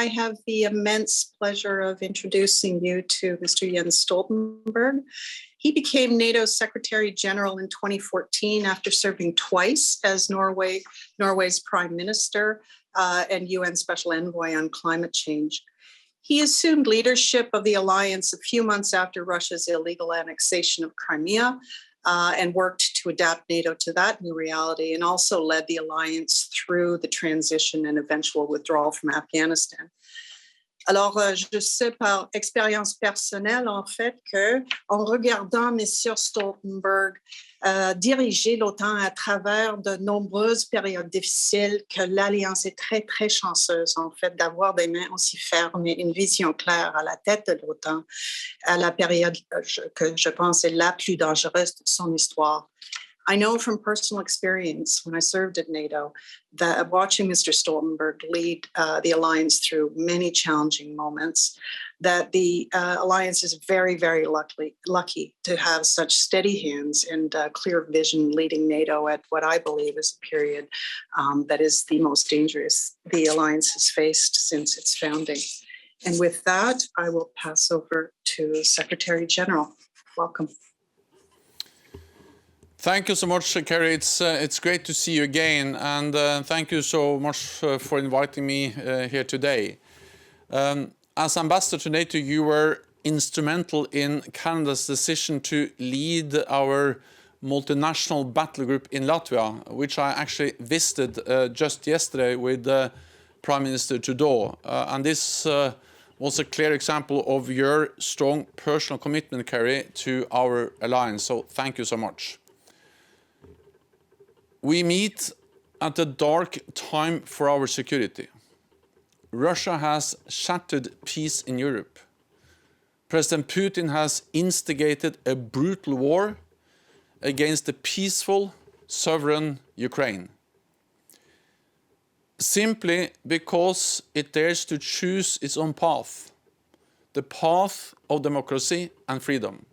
I have the immense pleasure of introducing you to Mr. Jens Stoltenberg. He became NATO's Secretary General in 2014 after serving twice as Norway's Prime Minister and UN Special Envoy on Climate Change. He assumed leadership of the alliance a few months after Russia's illegal annexation of Crimea and worked to adapt NATO to that new reality, and also led the alliance through the transition and eventual withdrawal from Afghanistan. Alors, je sais par expérience personnelle, en fait, qu'en regardant M. Stoltenberg diriger l'OTAN à travers de nombreuses périodes difficiles, que l'Alliance est très, très chanceuse, en fait, d'avoir des mains aussi fermes et une vision claire à la tête de l'OTAN à la période que je pense est la plus dangereuse de son histoire. I know from personal experience when I served at NATO that watching Mr. Stoltenberg lead the alliance through many challenging moments, that the alliance is very, very lucky to have such steady hands and clear vision leading NATO at what I believe is a period that is the most dangerous the alliance has faced since its founding. And with that, I will pass over to Secretary General. Welcome. Thank you so much, Kerry. It's great to see you again, and thank you so much for inviting me here today. As ambassador to NATO, you were instrumental in Canada's decision to lead our multinational battle group in Latvia, which I actually visited just yesterday with Prime Minister Trudeau. And this was a clear example of your strong personal commitment, Kerry, to our alliance. So thank you so much. We meet at a dark time for our security. Russia has shattered peace in Europe. President Putin has instigated a brutal war against the peaceful, sovereign Ukraine, simply because it dares to choose its own path, the path of democracy and freedom.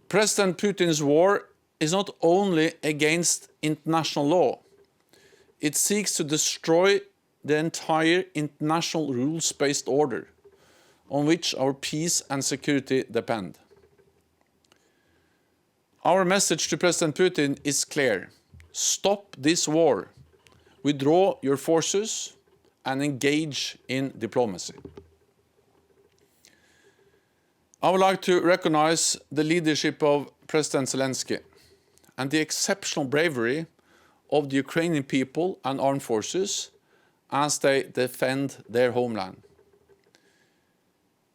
President Putin's war is not only against international law, it seeks to destroy the entire international rules-based order on which our peace and security depend. Our message to President Putin is clear. Stop this war, withdraw your forces, and engage in diplomacy. I would like to recognize the leadership of President Zelensky and the exceptional bravery of the Ukrainian people and armed forces as they defend their homeland.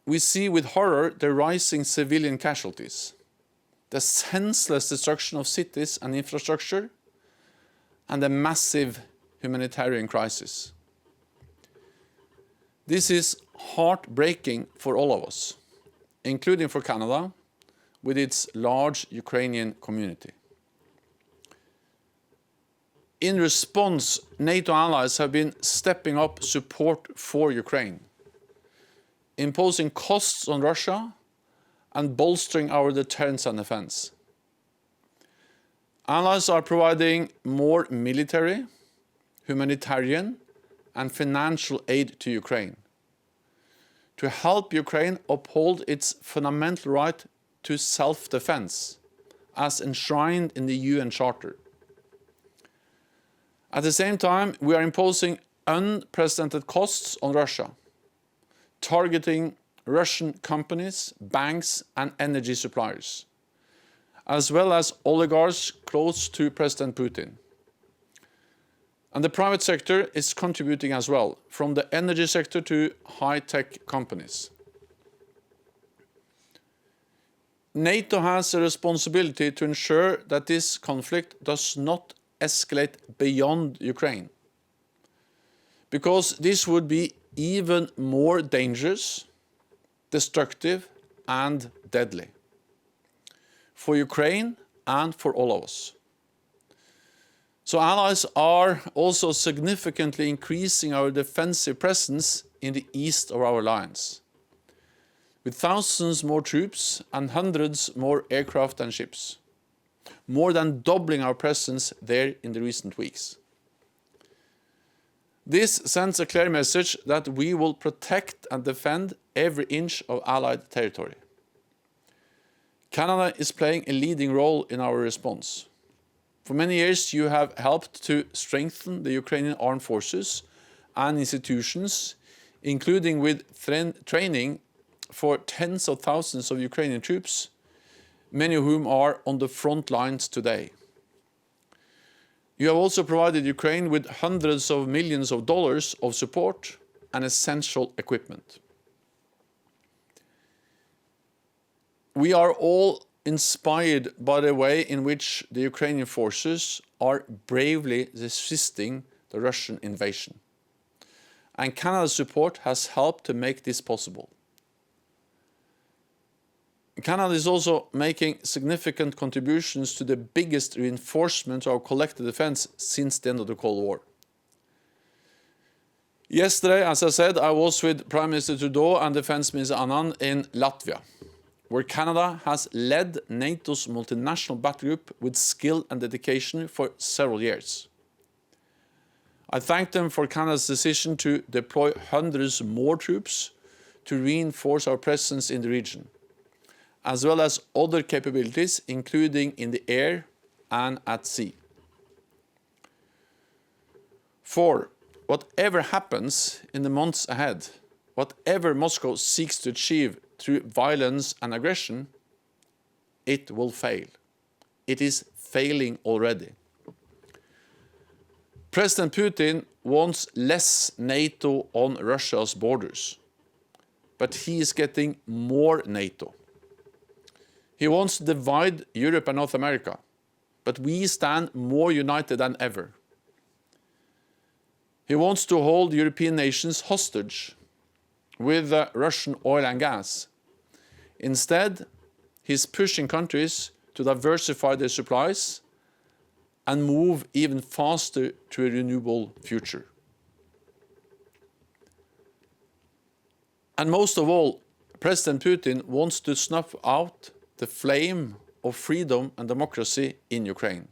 We see with horror the rising civilian casualties, the senseless destruction of cities and infrastructure, and the massive humanitarian crisis. This is heartbreaking for all of us, including for Canada, with its large Ukrainian community. In response, NATO allies have been stepping up support for Ukraine, imposing costs on Russia and bolstering our deterrence and defense. Allies are providing more military, humanitarian, and financial aid to Ukraine to help Ukraine uphold its fundamental right to self-defense as enshrined in the UN Charter. At the same time, we are imposing unprecedented costs on Russia, targeting Russian companies, banks, and energy suppliers, as well as oligarchs close to President Putin. And the private sector is contributing as well, from the energy sector to high-tech companies. NATO has a responsibility to ensure that this conflict does not escalate beyond Ukraine, because this would be even more dangerous, destructive, and deadly for Ukraine and for all of us. So allies are also significantly increasing our defensive presence in the east of our alliance, with thousands more troops and hundreds more aircraft and ships, more than doubling our presence there in the recent weeks. This sends a clear message that we will protect and defend every inch of Allied territory. Canada is playing a leading role in our response. For many years, you have helped to strengthen the Ukrainian armed forces and institutions, including with training for tens of thousands of Ukrainian troops, many of whom are on the front lines today. You have also provided Ukraine with hundreds of millions of dollars of support and essential equipment. We are all inspired by the way in which the Ukrainian forces are bravely resisting the Russian invasion. And Canada's support has helped to make this possible. Canada is also making significant contributions to the biggest reinforcement of our collective defense since the end of the Cold War. Yesterday, as I said, I was with Prime Minister Trudeau and Defence Minister Anand in Latvia, where Canada has led NATO's multinational battle group with skill and dedication for several years. I thank them for Canada's decision to deploy hundreds more troops to reinforce our presence in the region, as well as other capabilities, including in the air and at sea. For whatever happens in the months ahead, whatever Moscow seeks to achieve through violence and aggression, it will fail. It is failing already. President Putin wants less NATO on Russia's borders, but he is getting more NATO. He wants to divide Europe and North America, but we stand more united than ever. He wants to hold European nations hostage with Russian oil and gas. Instead, he's pushing countries to diversify their supplies and move even faster to a renewable future. And most of all, President Putin wants to snuff out the flame of freedom and democracy in Ukraine.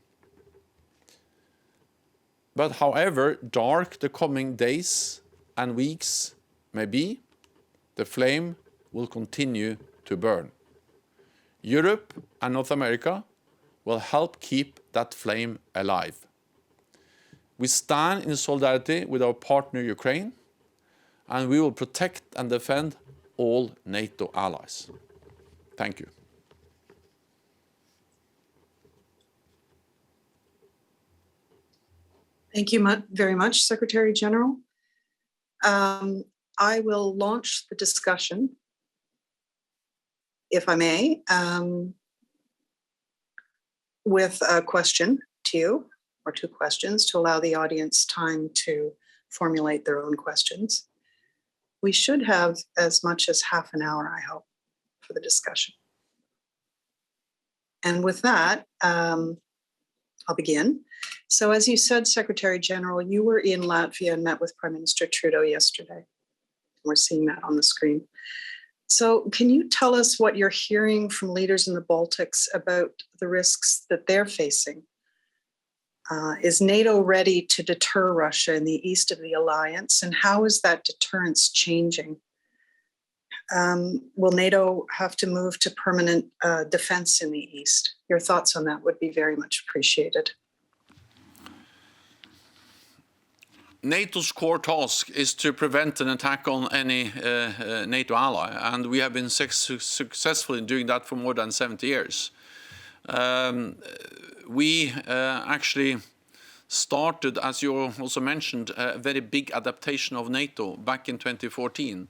But however dark the coming days and weeks may be, the flame will continue to burn. Europe and North America will help keep that flame alive. We stand in solidarity with our partner Ukraine, and we will protect and defend all NATO allies. Thank you. Thank you very much, Secretary General. I will launch the discussion, if I may, with a question to you, or two questions, to allow the audience time to formulate their own questions. We should have as much as half an hour, I hope, for the discussion. And with that, I'll begin. So as you said, Secretary General, you were in Latvia and met with Prime Minister Trudeau yesterday. We're seeing that on the screen. So can you tell us what you're hearing from leaders in the Baltics about the risks that they're facing? Is NATO ready to deter Russia in the east of the alliance? And how is that deterrence changing? Will NATO have to move to permanent defense in the east? Your thoughts on that would be very much appreciated. NATO's core task is to prevent an attack on any NATO ally, and we have been successful in doing that for more than 70 years. We actually started, as you also mentioned, a very big adaptation of NATO back in 2014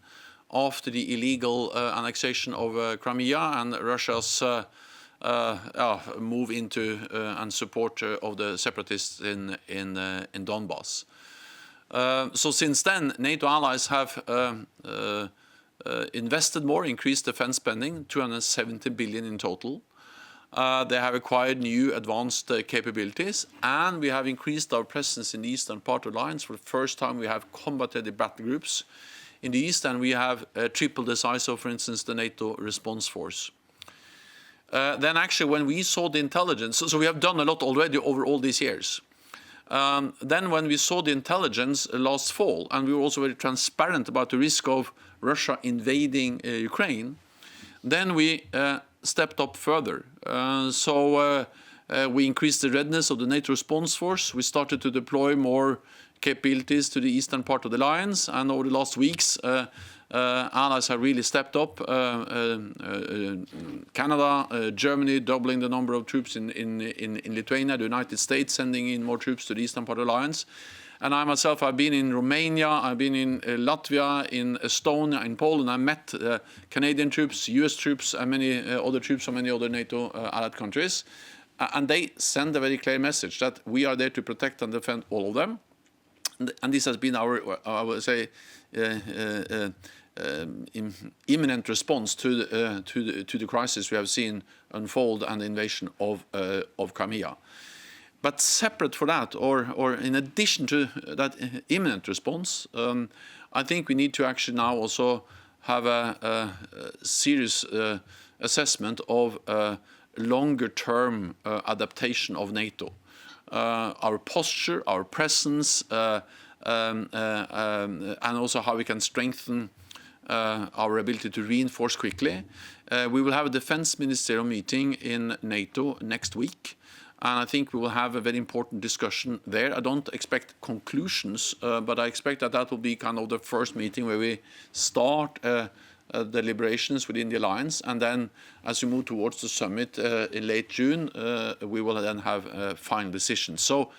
after the illegal annexation of Crimea and Russia's move into and support of the separatists in Donbass. So since then, NATO allies have invested more, increased defense spending, 270 billion in total. They have acquired new advanced capabilities, and we have increased our presence in the eastern part of the alliance. For the first time, we have combat-ready battle groups in the east, and we have tripled the size of, for instance, the NATO response force. Then actually, when we saw the intelligence, so we have done a lot already over all these years. Then when we saw the intelligence last fall, and we were also very transparent about the risk of Russia invading Ukraine, then we stepped up further. We increased the readiness of the NATO response force. We started to deploy more capabilities to the eastern part of the alliance, and over the last weeks, allies have really stepped up. Canada, Germany doubling the number of troops in Lithuania, the United States sending in more troops to the eastern part of the alliance. And I myself, I've been in Romania, I've been in Latvia, in Estonia, in Poland. I met Canadian troops, US troops, and many other troops from many other NATO allied countries. And they send a very clear message that we are there to protect and defend all of them. And this has been our, I would say, imminent response to the crisis we have seen unfold and the invasion of Crimea. But separate for that, or in addition to that imminent response, I think we need to actually now also have a serious assessment of longer-term adaptation of NATO. Our posture, our presence, and also how we can strengthen our ability to reinforce quickly. We will have a defense ministerial meeting in NATO next week, and I think we will have a very important discussion there. I don't expect conclusions, but I expect that will be kind of the first meeting where we start deliberations within the alliance, and then as we move towards the summit in late June, we will then have final decisions. So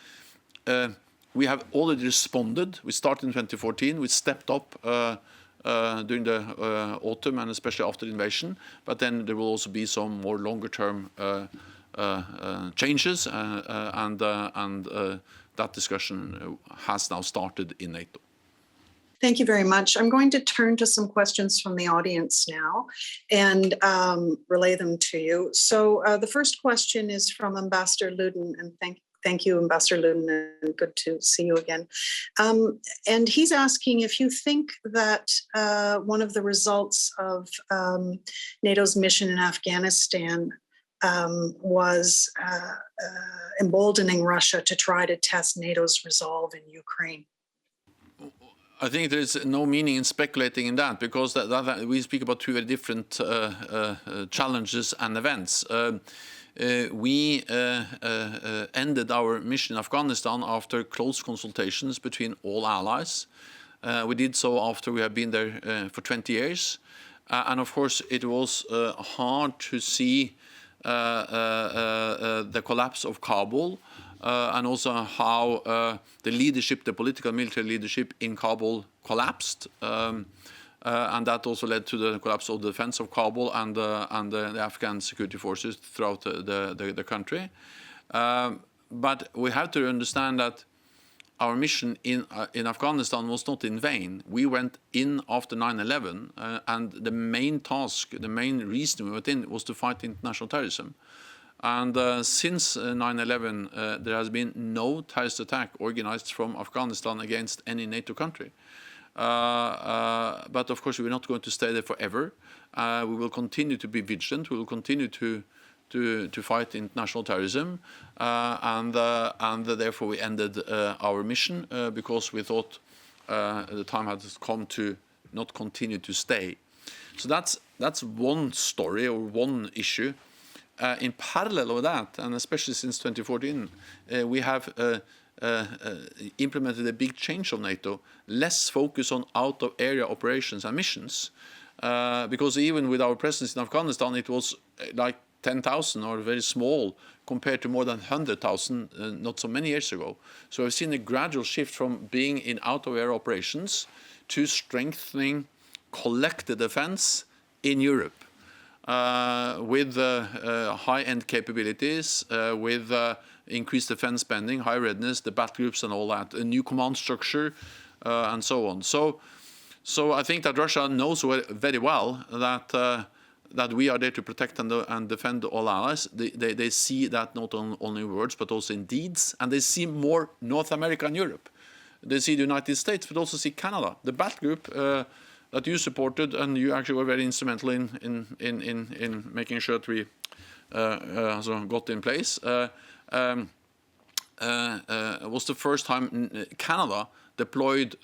we have already responded. We started in 2014. We stepped up during the autumn and especially after the invasion. But then there will also be some more longer-term changes, and that discussion has now started in NATO. Thank you very much. I'm going to turn to some questions from the audience now and relay them to you. So the first question is from Ambassador Luden, and thank you, Ambassador Luden, and good to see you again. And he's asking if you think that one of the results of NATO's mission in Afghanistan was emboldening Russia to try to test NATO's resolve in Ukraine. I think there is no meaning in speculating in that, because we speak about two very different challenges and events. We ended our mission in Afghanistan after close consultations between all allies. We did so after we had been there for 20 years. And of course, it was hard to see the collapse of Kabul. And also how the leadership, the political military leadership in Kabul collapsed. And that also led to the collapse of the defense of Kabul and the Afghan security forces throughout the country. But we have to understand that our mission in Afghanistan was not in vain. We went in after 9/11, and the main task, the main reason we went in was to fight international terrorism. And since 9/11, there has been no terrorist attack organized from Afghanistan against any NATO country. But of course, we're not going to stay there forever. We will continue to be vigilant. We will continue to fight international terrorism. And therefore, we ended our mission because we thought the time had come to not continue to stay. So that's one story or one issue. In parallel with that, and especially since 2014, we have implemented a big change of NATO, less focus on out-of-area operations and missions, because even with our presence in Afghanistan, it was like 10,000 or very small compared to more than 100,000 not so many years ago. So we've seen a gradual shift from being in out-of-area operations to strengthening collective defense in Europe. With high-end capabilities, with increased defense spending, high readiness, the battle groups and all that, a new command structure, and so on. So I think that Russia knows very well that we are there to protect and defend all allies. They see that not only in words, but also in deeds, and they see more North America and Europe. They see the United States, but also see Canada. The battle group that you supported, and you actually were very instrumental in making sure that we got in place. was the first time Canada deployed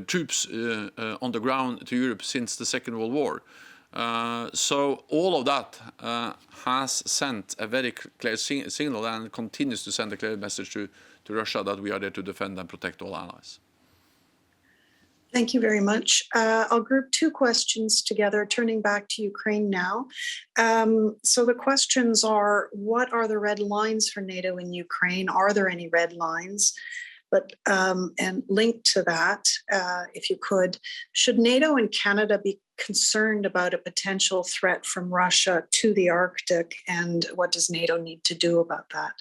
troops on the ground to Europe since the Second World War. So all of that has sent a very clear signal and continues to send a clear message to Russia that we are there to defend and protect all allies. Thank you very much. I'll group two questions together, turning back to Ukraine now. So the questions are, what are the red lines for NATO in Ukraine? Are there any red lines? But and linked to that, if you could, should NATO and Canada be concerned about a potential threat from Russia to the Arctic, and what does NATO need to do about that?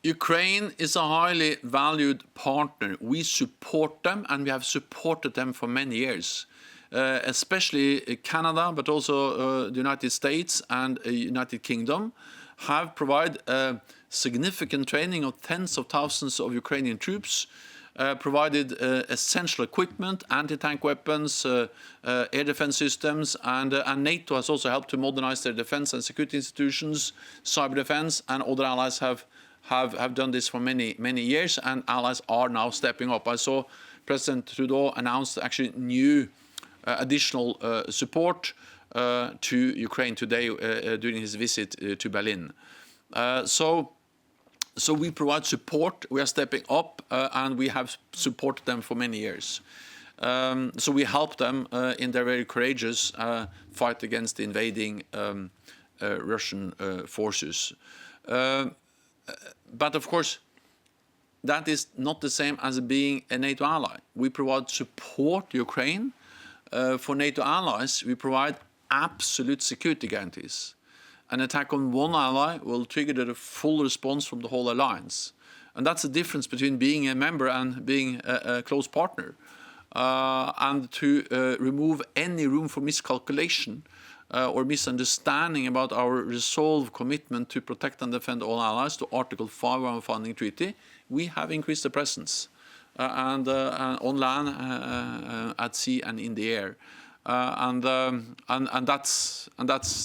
Ukraine is a highly valued partner. We support them, and we have supported them for many years, especially Canada, but also the United States and United Kingdom have provided significant training of tens of thousands of Ukrainian troops, provided essential equipment, anti-tank weapons, air defense systems, and NATO has also helped to modernize their defense and security institutions, cyber defense, and other allies have done this for many years, and allies are now stepping up. I saw President Trudeau announce actually new additional support to Ukraine today during his visit to Berlin. So we provide support, we are stepping up, and we have supported them for many years. So we help them in their very courageous fight against the invading Russian forces. But of course, that is not the same as being a NATO ally. We provide support to Ukraine. For NATO allies, we provide absolute security guarantees. An attack on one ally will trigger the full response from the whole alliance. And that's the difference between being a member and being a close partner. And to remove any room for miscalculation or misunderstanding about our resolved commitment to protect and defend all allies to Article 5 of our founding treaty, we have increased the presence and on land, at sea, and in the air. And that's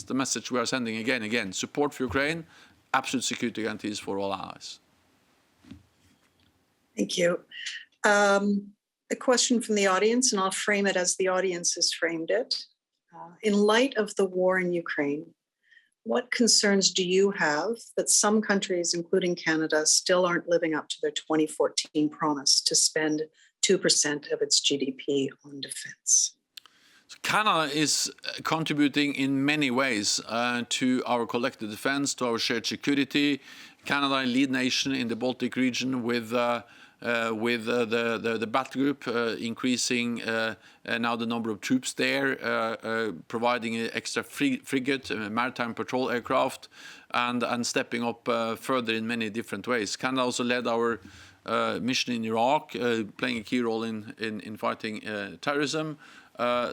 the message we are sending again and again. Support for Ukraine, absolute security guarantees for all allies. Thank you. A question from the audience, and I'll frame it as the audience has framed it. In light of the war in Ukraine, what concerns do you have that some countries, including Canada, still aren't living up to their 2014 promise to spend 2% of its GDP on defense? Canada is contributing in many ways to our collective defense, to our shared security. Canada, a lead nation in the Baltic region with the battle group, increasing now the number of troops there, providing an extra frigate, maritime patrol aircraft, and stepping up further in many different ways. Canada also led our mission in Iraq, playing a key role in fighting terrorism.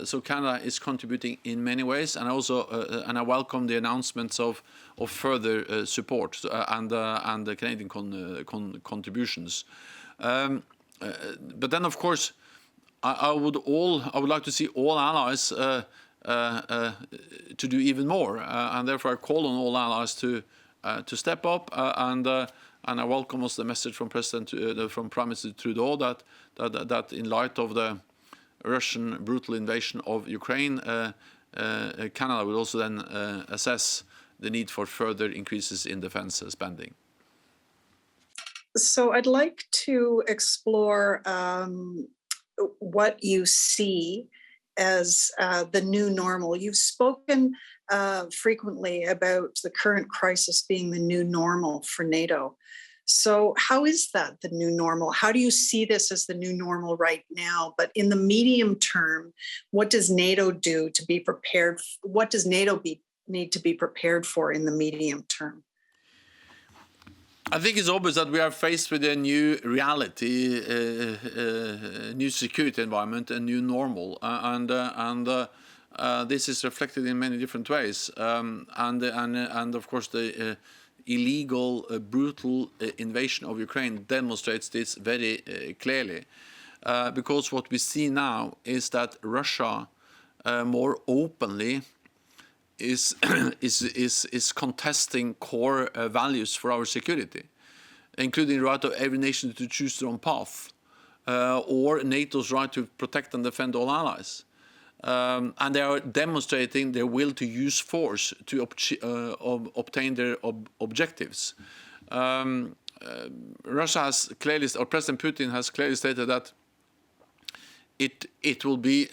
So Canada is contributing in many ways, and I welcome the announcements of further support and the Canadian contributions. But then, of course, I would like to see all allies to do even more, and therefore I call on all allies to step up. And I welcome also the message from from Prime Minister Trudeau that in light of the Russian brutal invasion of Ukraine, Canada will also then assess the need for further increases in defense spending. So I'd like to explore what you see as the new normal. You've spoken frequently about the current crisis being the new normal for NATO. So how is that the new normal? How do you see this as the new normal right now? But in the medium term, what does NATO do to be prepared? What does NATO need to be prepared for in the medium term? I think it's obvious that we are faced with a new reality, new security environment, a new normal, and this is reflected in many different ways. And of course, the illegal, brutal invasion of Ukraine demonstrates this very clearly, because what we see now is that Russia more openly is contesting core values for our security. including the right of every nation to choose their own path, or NATO's right to protect and defend all allies. And they are demonstrating their will to use force to obtain their objectives. Russia has clearly, or President Putin has clearly stated that it will be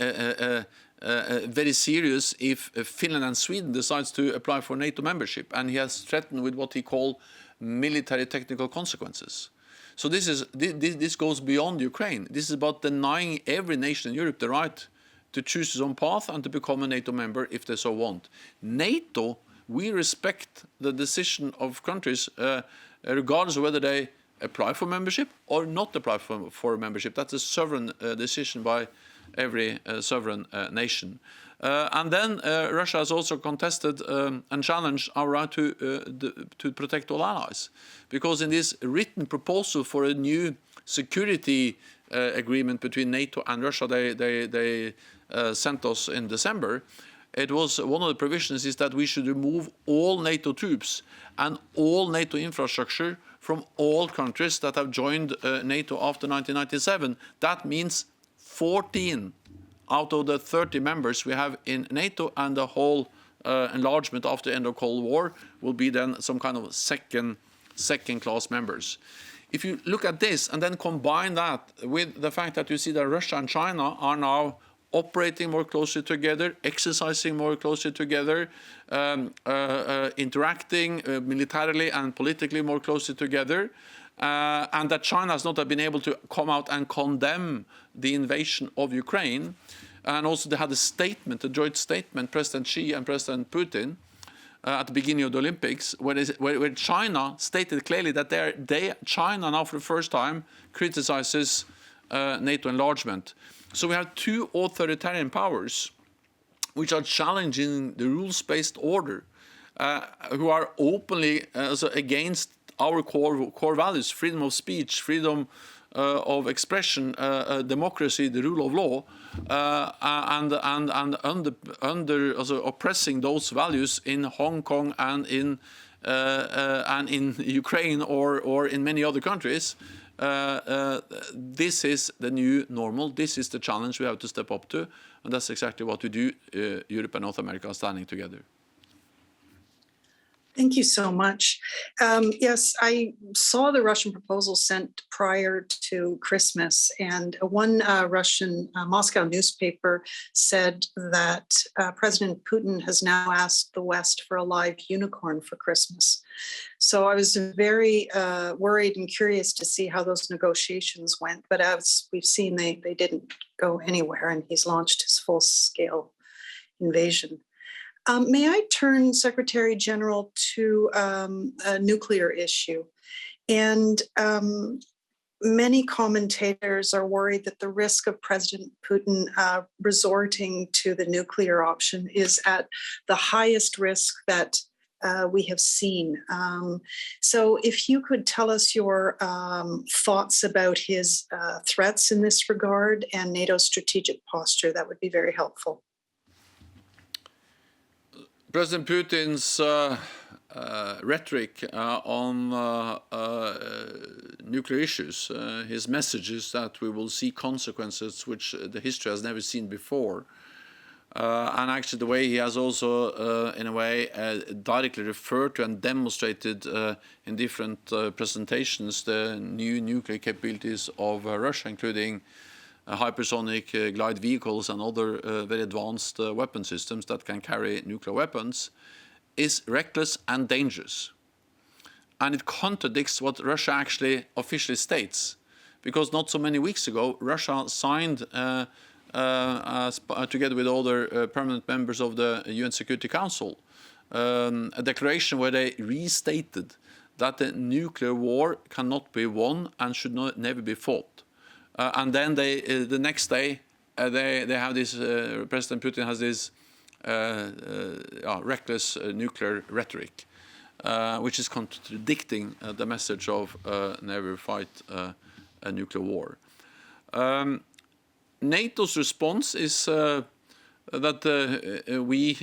very serious if Finland and Sweden decides to apply for NATO membership, and he has threatened with what he called military technical consequences. So this goes beyond Ukraine. This is about denying every nation in Europe the right to choose its own path and to become a NATO member if they so want. NATO, we respect the decision of countries regardless of whether they apply for membership or not apply for membership. That's a sovereign decision by every sovereign nation. And then Russia has also contested and challenged our right to protect all allies. Because in this written proposal for a new security agreement between NATO and Russia they sent us in December, it was one of the provisions is that we should remove all NATO troops and all NATO infrastructure from all countries that have joined NATO after 1997. That means 14 out of the 30 members we have in NATO, and the whole enlargement after the end of Cold War will be then some kind of second-class members. If you look at this and then combine that with the fact that you see that Russia and China are now operating more closely together, exercising more closely together, interacting militarily and politically more closely together, and that China has not been able to come out and condemn the invasion of Ukraine. And also they had a statement, a joint statement, President Xi and President Putin, at the beginning of the Olympics, where China stated clearly that China now for the first time criticizes NATO enlargement. So we have two authoritarian powers which are challenging the rules-based order, who are openly against our core values: freedom of speech, freedom of expression, democracy, the rule of law, and oppressing those values in Hong Kong and in Ukraine or in many other countries. This is the new normal. This is the challenge we have to step up to, and that's exactly what we do. Europe and North America are standing together. Thank you so much. Yes, I saw the Russian proposal sent prior to Christmas, and one Russian Moscow newspaper said that President Putin has now asked the West for a live unicorn for Christmas. So I was very worried and curious to see how those negotiations went. But as we've seen, they didn't go anywhere, and he's launched his full-scale invasion. May I turn, Secretary General, to a nuclear issue? And many commentators are worried that the risk of President Putin resorting to the nuclear option is at the highest risk that we have seen. So if you could tell us your thoughts about his threats in this regard and NATO's strategic posture, that would be very helpful. President Putin's rhetoric on nuclear issues, his messages that we will see consequences which the history has never seen before, and actually the way he has also, in a way, directly referred to and demonstrated in different presentations the new nuclear capabilities of Russia, including hypersonic glide vehicles and other very advanced weapon systems that can carry nuclear weapons, is reckless and dangerous. And it contradicts what Russia actually officially states. Because not so many weeks ago, Russia signed, together with other permanent members of the UN Security Council, a declaration where they restated that the nuclear war cannot be won and should never be fought. And then the next day, they have this, President Putin has this reckless nuclear rhetoric, which is contradicting the message of never fight a nuclear war. NATO's response is that we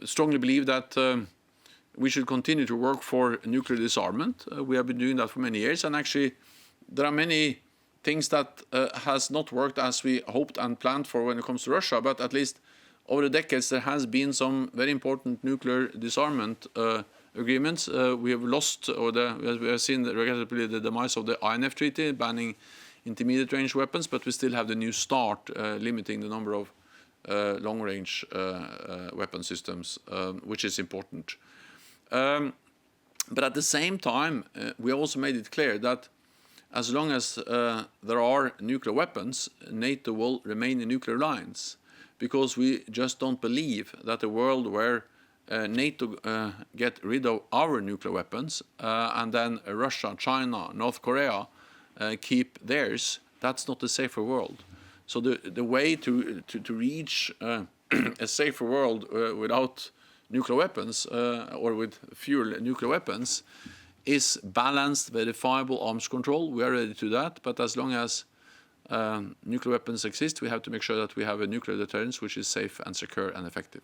strongly believe that we should continue to work for nuclear disarmament. We have been doing that for many years, and actually there are many things that has not worked as we hoped and planned for when it comes to Russia, but at least over the decades there has been some very important nuclear disarmament agreements. We have lost, or we have seen regrettably the demise of the INF Treaty banning intermediate range weapons, but we still have the New START limiting the number of long-range weapon systems, which is important. But at the same time, we also made it clear that as long as there are nuclear weapons, NATO will remain a nuclear alliance, because we just don't believe that a world where NATO get rid of our nuclear weapons and then Russia, China, North Korea keep theirs, that's not a safer world. So the way to reach a safer world without nuclear weapons or with fewer nuclear weapons is balanced, verifiable arms control. We are ready to that, but as long as nuclear weapons exist, we have to make sure that we have a nuclear deterrence which is safe and secure and effective.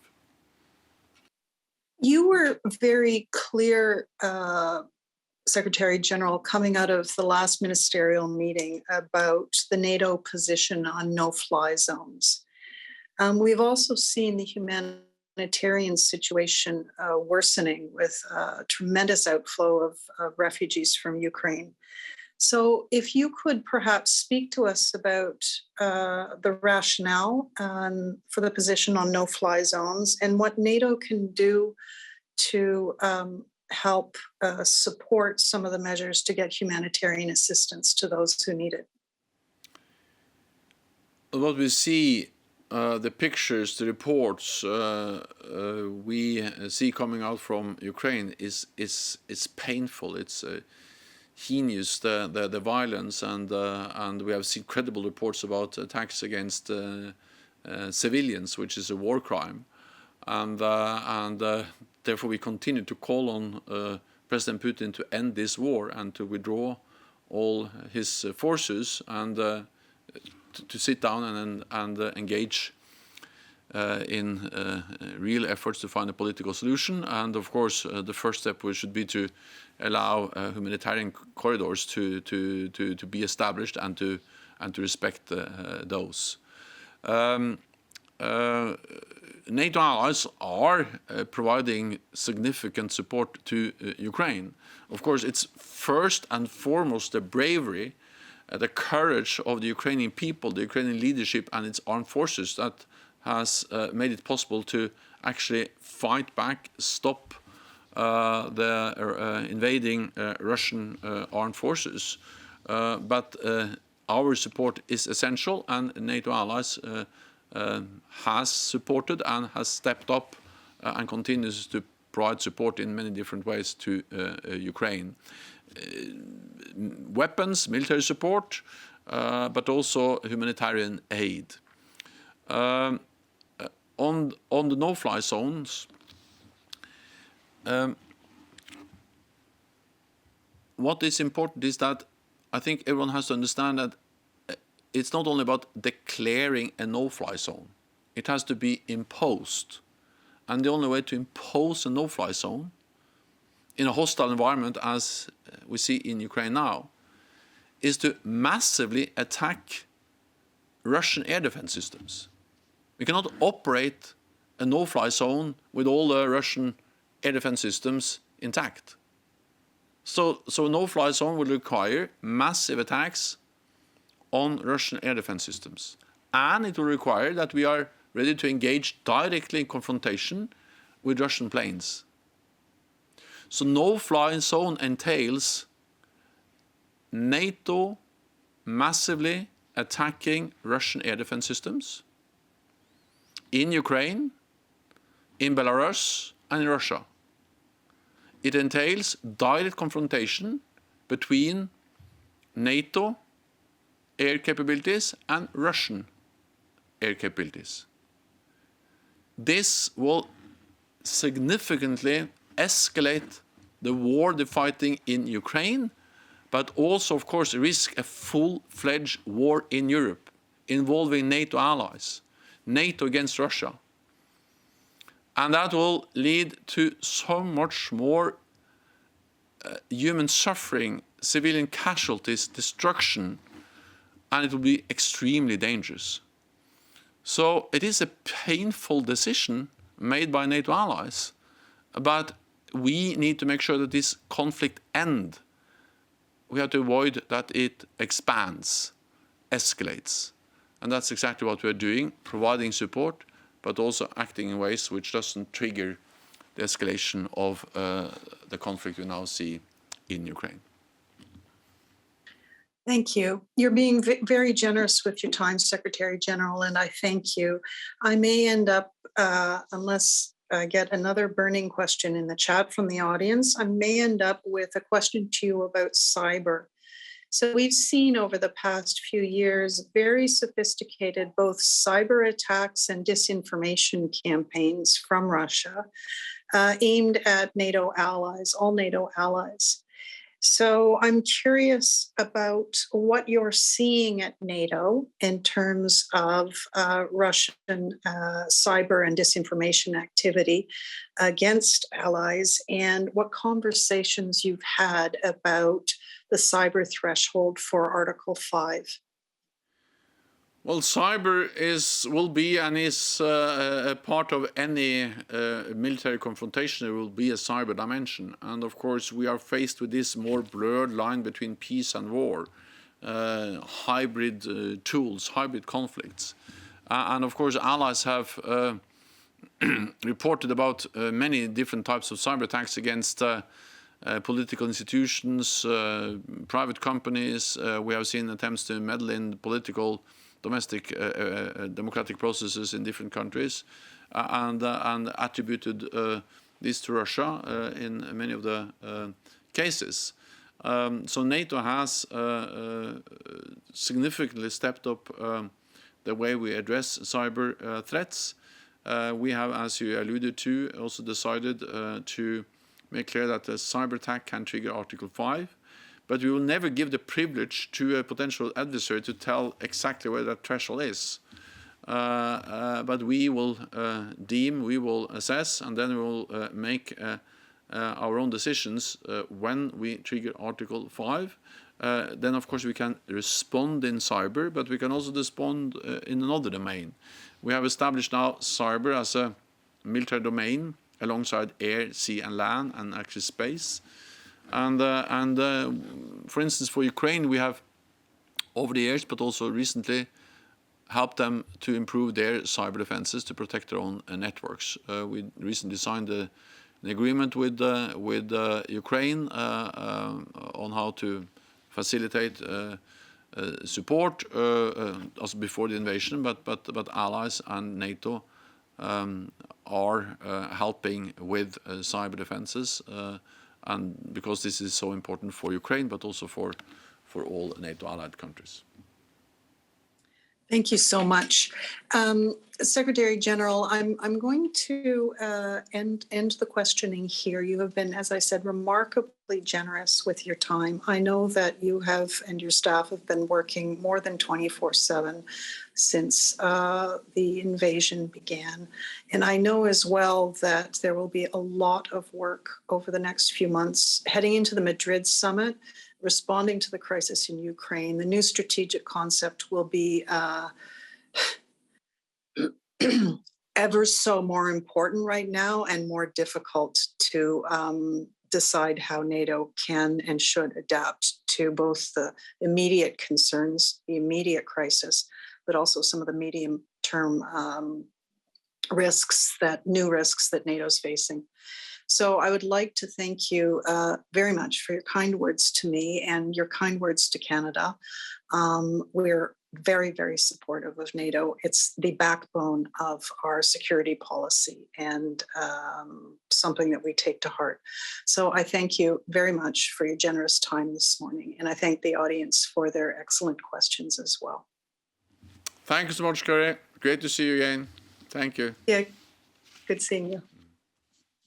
You were very clear, Secretary General, coming out of the last ministerial meeting about the NATO position on no-fly zones. We've also seen the humanitarian situation worsening with a tremendous outflow of refugees from Ukraine. So if you could perhaps speak to us about the rationale for the position on no-fly zones and what NATO can do to help support some of the measures to get humanitarian assistance to those who need it. What we see, the pictures, the reports we see coming out from Ukraine is painful. It's heinous, the violence, and we have seen credible reports about attacks against civilians, which is a war crime, and therefore we continue to call on President Putin to end this war and to withdraw all his forces and to sit down and engage in real efforts to find a political solution. And of course, the first step should be to allow humanitarian corridors to be established and to respect those. NATO allies are providing significant support to Ukraine. Of course, it's first and foremost the bravery, the courage of the Ukrainian people, the Ukrainian leadership and its armed forces that has made it possible to actually fight back, stop the invading Russian armed forces. But our support is essential, and NATO allies has supported and has stepped up and continues to provide support in many different ways to Ukraine. Weapons, military support, but also humanitarian aid. On the no-fly zones, what is important is that I think everyone has to understand that it's not only about declaring a no-fly zone. It has to be imposed. And the only way to impose a no-fly zone in a hostile environment, as we see in Ukraine now, is to massively attack Russian air defense systems. We cannot operate a no-fly zone with all the Russian air defense systems intact. So a no-fly zone will require massive attacks on Russian air defense systems. And it will require that we are ready to engage directly in confrontation with Russian planes. So no-fly zone entails NATO massively attacking Russian air defense systems in Ukraine, in Belarus, and in Russia. It entails direct confrontation between NATO air capabilities and Russian air capabilities. This will significantly escalate the war, the fighting in Ukraine, but also, of course, risk a full-fledged war in Europe involving NATO allies, NATO against Russia. And that will lead to so much more human suffering, civilian casualties, destruction, and it will be extremely dangerous. So it is a painful decision made by NATO allies, but we need to make sure that this conflict ends. We have to avoid that it expands, escalates. And that's exactly what we're doing, providing support, but also acting in ways which doesn't trigger the escalation of the conflict we now see in Ukraine. Thank you. You're being very generous with your time, Secretary General, and I thank you. I may end up, unless I get another burning question in the chat from the audience, I may end up with a question to you about cyber. So we've seen over the past few years very sophisticated both cyber attacks and disinformation campaigns from Russia aimed at NATO allies, all NATO allies. So I'm curious about what you're seeing at NATO in terms of Russian cyber and disinformation activity against allies, and what conversations you've had about the cyber threshold for Article 5. Well, cyber will be and is a part of any military confrontation. There will be a cyber dimension. And of course, we are faced with this more blurred line between peace and war, hybrid tools, hybrid conflicts. And of course, allies have reported about many different types of cyber attacks against political institutions, private companies. We have seen attempts to meddle in political domestic democratic processes in different countries, and attributed this to Russia in many of the cases. So NATO has significantly stepped up the way we address cyber threats. We have, as you alluded to, also decided to make clear that a cyber attack can trigger Article 5. But we will never give the privilege to a potential adversary to tell exactly where that threshold is. But we will we will assess, and then we will make our own decisions when we trigger Article 5. Then, of course, we can respond in cyber, but we can also respond in another domain. We have established now cyber as a military domain alongside air, sea, and land, and actually space. And for instance, for Ukraine, we have over the years, but also recently, helped them to improve their cyber defenses to protect their own networks. We recently signed an agreement with Ukraine on how to facilitate support, also before the invasion, but allies and NATO are helping with cyber defenses. And because this is so important for Ukraine, but also for all NATO allied countries. Thank you so much. Secretary General, I'm going to end the questioning here. You have been, as I said, remarkably generous with your time. I know that you have and your staff have been working more than 24/7 since the invasion began. And I know as well that there will be a lot of work over the next few months heading into the Madrid summit, responding to the crisis in Ukraine. The new strategic concept will be ever so more important right now and more difficult to decide how NATO can and should adapt to both the immediate concerns, the immediate crisis, but also some of the medium-term new risks that NATO is facing. So I would like to thank you very much for your kind words to me and your kind words to Canada. We're very, very supportive of NATO. It's the backbone of our security policy and something that we take to heart. So I thank you very much for your generous time this morning. And I thank the audience for their excellent questions as well. Thank you so much, Kari. Great to see you again. Thank you. Yeah, good seeing you.